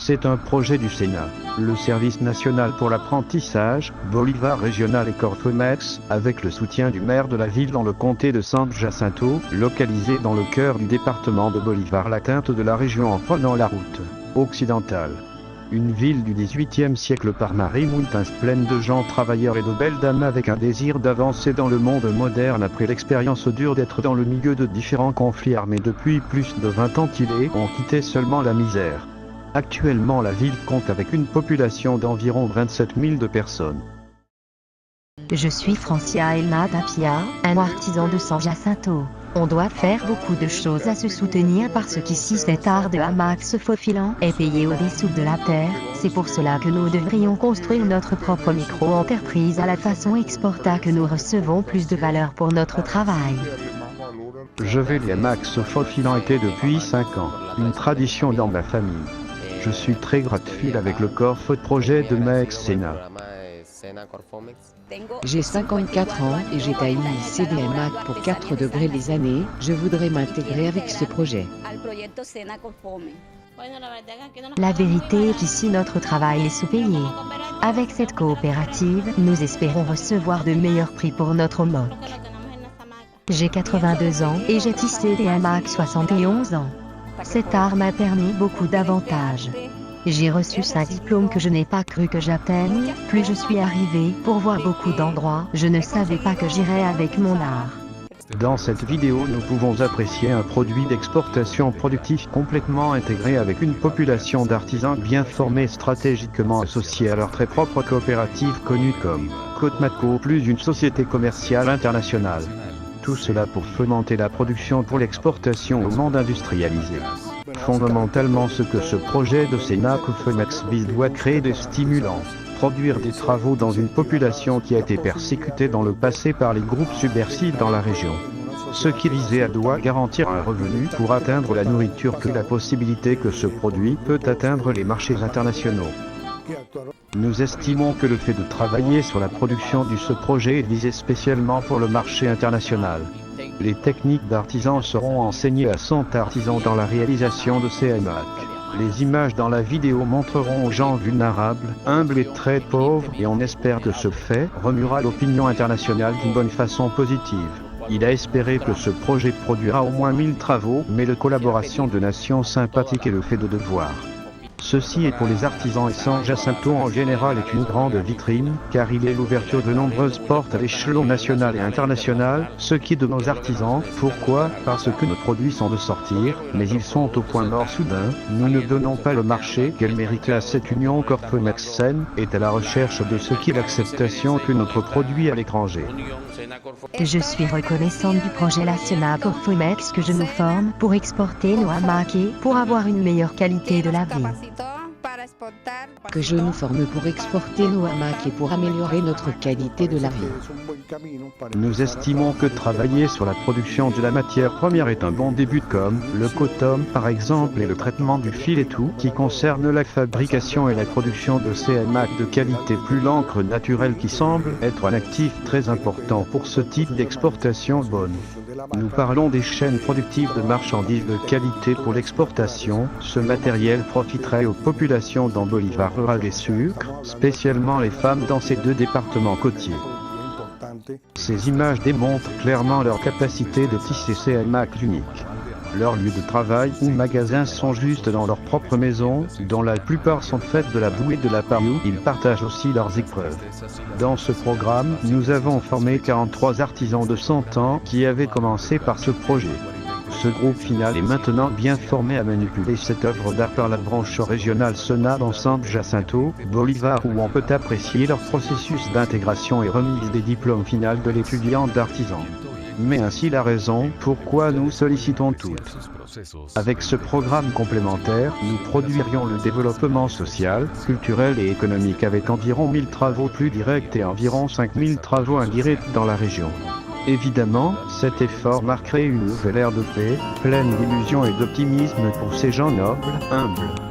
C'est un projet du Sénat, le Service national pour l'apprentissage, Bolivar Régional et Corfomex, avec le soutien du maire de la ville dans le comté de San Jacinto, localisé dans le cœur du département de Bolivar, l'atteinte de la région en prenant la route occidentale. Une ville du XVIIIe siècle par Marie Moultins, pleine de gens travailleurs et de belles dames avec un désir d'avancer dans le monde moderne après l'expérience dure d'être dans le milieu de différents conflits armés depuis plus de 20 ans qu'ils ont quitté seulement la misère. Actuellement la ville compte avec une population d'environ 27 000 de personnes. Je suis Francia Elna Tapia, un artisan de San Jacinto. On doit faire beaucoup de choses à se soutenir parce qu'ici cet art de hamac se faufilant est payé au-dessous de la terre. C'est pour cela que nous devrions construire notre propre micro-entreprise à la façon exporta que nous recevons plus de valeur pour notre travail. Je vais les hamacs se faufilant été depuis 5 ans, une tradition dans ma famille. Je suis très grateful avec le Corfo projet de Mex Sénat. J'ai 54 ans et j'ai taillé des hamacs pour 4 degrés les années. Je voudrais m'intégrer avec ce projet. La vérité est qu'ici notre travail est sous-payé. Avec cette coopérative, nous espérons recevoir de meilleurs prix pour notre moc. J'ai 82 ans et j'ai tissé des hamacs 71 ans. Cet art m'a permis beaucoup d'avantages. J'ai reçu 5 diplômes que je n'ai pas cru que j'atteigne. Plus je suis arrivé pour voir beaucoup d'endroits, je ne savais pas que j'irais avec mon art. Dans cette vidéo, nous pouvons apprécier un produit d'exportation productif complètement intégré avec une population d'artisans bien formés stratégiquement associés à leur très propre coopérative connue comme Cotmaco, plus une société commerciale internationale. Tout cela pour fomenter la production pour l'exportation au monde industrialisé. Fondamentalement, ce que ce projet de Sénat Corfomex vise doit créer des stimulants, produire des travaux dans une population qui a été persécutée dans le passé par les groupes subversifs dans la région. Ce qui visait à doit garantir un revenu pour atteindre la nourriture que la possibilité que ce produit peut atteindre les marchés internationaux. Nous estimons que le fait de travailler sur la production de ce projet est visé spécialement pour le marché international. Les techniques d'artisans seront enseignées à 100 artisans dans la réalisation de ces hamacs. Les images dans la vidéo montreront aux gens vulnérables, humbles et très pauvres, et on espère que ce fait remuera l'opinion internationale d'une bonne façon positive. Il a espéré que ce projet produira au moins 1000 travaux, mais la collaboration de nations sympathiques et le fait de devoir. Ceci est pour les artisans et San Jacinto en général est une grande vitrine, car il est l'ouverture de nombreuses portes à l'échelon national et international, ce qui est de nos artisans. Pourquoi? Parce que nos produits sont de sortir, mais ils sont au point mort soudain. Nous ne donnons pas le marché qu'elle mérite à cette union. Corfomex Sen est à la recherche de ce qui est l'acceptation que notre produit à l'étranger. Je suis reconnaissante du projet national Corfomex que je nous forme pour exporter nos hamacs et pour avoir une meilleure qualité de la vie. Que je nous forme pour exporter nos hamacs et pour améliorer notre qualité de la vie. Nous estimons que travailler sur la production de la matière première est un bon début comme le coton par exemple et le traitement du fil et tout qui concerne la fabrication et la production de ces hamacs de qualité plus l'encre naturelle qui semble être un actif très important pour ce type d'exportation bonne. Nous parlons des chaînes productives de marchandises de qualité pour l'exportation. Ce matériel profiterait aux populations dans Bolivar rural et sucre, spécialement les femmes dans ces deux départements côtiers. Ces images démontrent clairement leur capacité de tisser ces hamacs uniques. Leurs lieux de travail ou magasins sont juste dans leur propre maison, dont la plupart sont faites de la boue et de la paille. Ils partagent aussi leurs épreuves. Dans ce programme, nous avons formé 43 artisans de 100 ans qui avaient commencé par ce projet. Ce groupe final est maintenant bien formé à manipuler cette œuvre d'art par la branche régionale Sénat dans San Jacinto, Bolivar où on peut apprécier leur processus d'intégration et remise des diplômes finaux de l'étudiant d'artisan. Mais ainsi la raison pourquoi nous sollicitons toutes. Avec ce programme complémentaire, nous produirions le développement social, culturel et économique avec environ 1000 travaux plus directs et environ 5000 travaux indirects dans la région. Évidemment, cet effort marquerait une nouvelle ère de paix, pleine d'illusions et d'optimisme pour ces gens nobles, humbles.